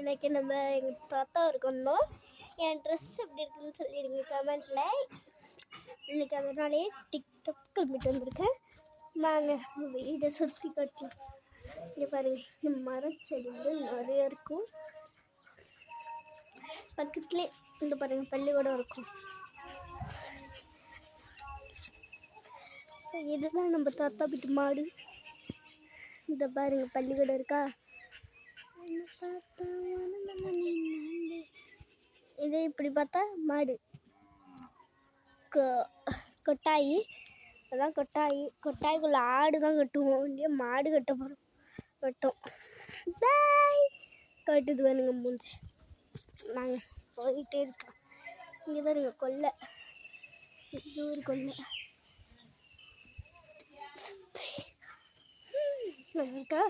இன்றைக்கி நம்ம எங்கள் தாத்தா இருக்கோம். என் ட்ரெஸ் எப்படி இருக்குன்னு சொல்லிடுங்க கமெண்ட்டில். இன்றைக்கி அதனாலே டிக்டாக் கிளம்பிட்டு வந்திருக்கேன். வாங்க வீடை சுற்றி காட்டலாம். இங்கே பாருங்கள், இந்த மரம் செடி வந்து நிறைய இருக்கும். பக்கத்துலேயே இந்த பாருங்கள் பள்ளிக்கூடம் இருக்கும். இதுதான் நம்ம தாத்தா வீட்டு மாடு. இந்த பாருங்க பள்ளிக்கூடம் இருக்கா. இதே இப்படி பார்த்தா மாடு கொட்டாயி. அதான் கொட்டாய்க்குள்ள ஆடு தான் கட்டுவோம். இங்கே மாடு கட்ட போகிறோம். கட்டும் கட்டுது வேணுங்க மூஞ்சி. நாங்கள் போயிட்டே இருக்கோம். இங்கே பாருங்க கொல்லை, இது ஒரு கொல்லை இருக்கா.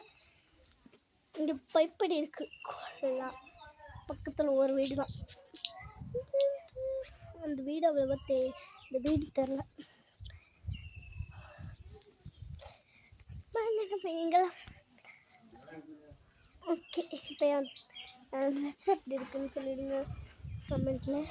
இங்கே பைப்படி இருக்குது. கொல்லாம் பக்கத்தில் ஒரு வீடு தான். அந்த வீடு அவ்வளோ இந்த வீடு தெரில. எங்கெல்லாம் ஓகே. இப்போ என் ட்ரெஸ் எப்படி இருக்குன்னு சொல்லிடுங்க கமெண்ட்டில்.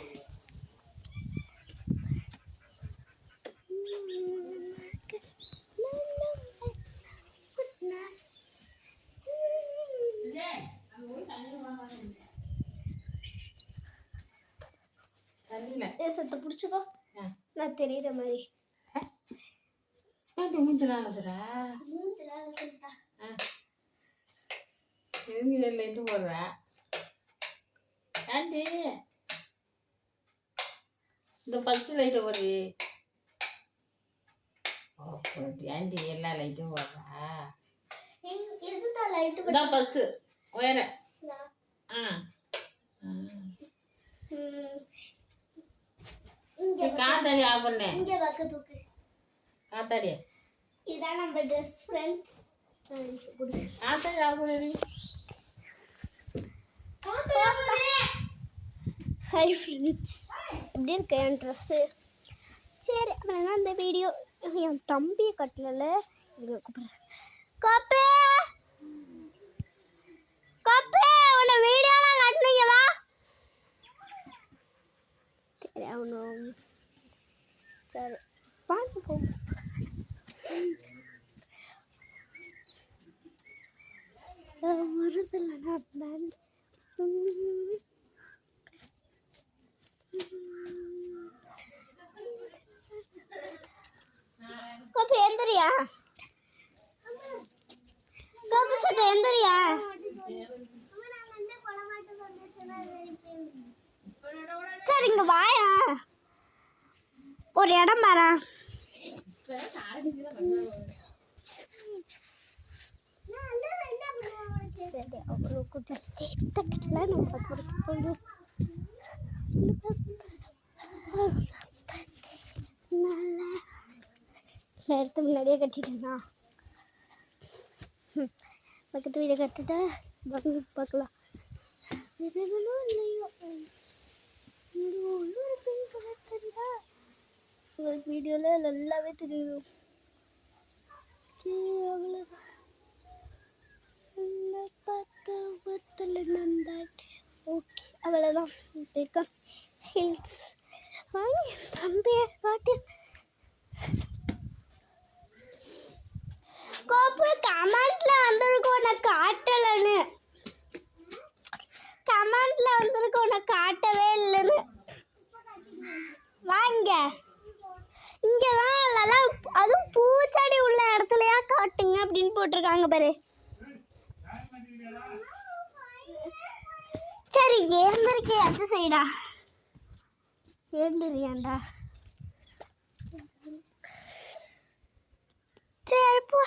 சத்த பிடிச்சிக்கோ, நான் தெரியுற மாதிரி. லைட்டு போடுறேன் ஆண்டி. இந்த பல்ஸ் லைட்டு ஒரு ஆண்டி எல்லா லைட்டும் போடுறா. இதுதான் ஃபர்ஸ்ட் உயர. காத்தாடி ஆஃப் பண்ணு. இங்கே பக்கத்துக்கு காத்தாடி. இதான் நம்ம ட்ரெஸ் ஃப்ரெண்ட்ஸ். காத்தாடி ஆஃப் பண்ணு. ஹாய் ஃப்ரெண்ட்ஸ், எப்படி இருக்கு என் ட்ரெஸ்ஸு? சரி, அப்புறம் இந்த வீடியோ என் தம்பியை கட்டல. இங்கே கூப்பிட்றேன். காப்பே காப்பே, உன்னை வீடியோலாம் கட்டினீங்களா? சரி அவனும் சரி பார்த்து போ. வருதில்லை நான் தான். காப்பி எந்திரியா? காப்பி சத்த எந்திரியா? சரி இங்க வாயா, ஒரு இடம் பாரா. கொஞ்சம் நேரத்து முன்னாடியே கட்டிட்டேன்னா பக்கத்து வீடை கட்டிட்டா பார்க்கலாம். இல்லையோ இன்னொரு பெண் கலர் தெரியுதா உங்களுக்கு வீடியோவில் நல்லாவே தெரியும். அவ்வளோதான் ஓகே, அவ்வளோதான். ஹில்ஸ் தம்பி காட்டு. கோப்பு கமெண்ட்ல வந்திருக்கோம் நான் காட்டலன்னு. கமெண்ட்ல வந்திருக்கோம் நான் காட்டவே இல்லைன்னு. வாங்க இங்கெல்லாம் நல்லா, அதுவும் பூச்செடி உள்ள இடத்துலயா காட்டுங்க அப்படின்னு போட்டிருக்காங்க பாரு. சரி ஏந்திருக்கே அது சைடா ஏந்திரியாண்டா. சரி போ.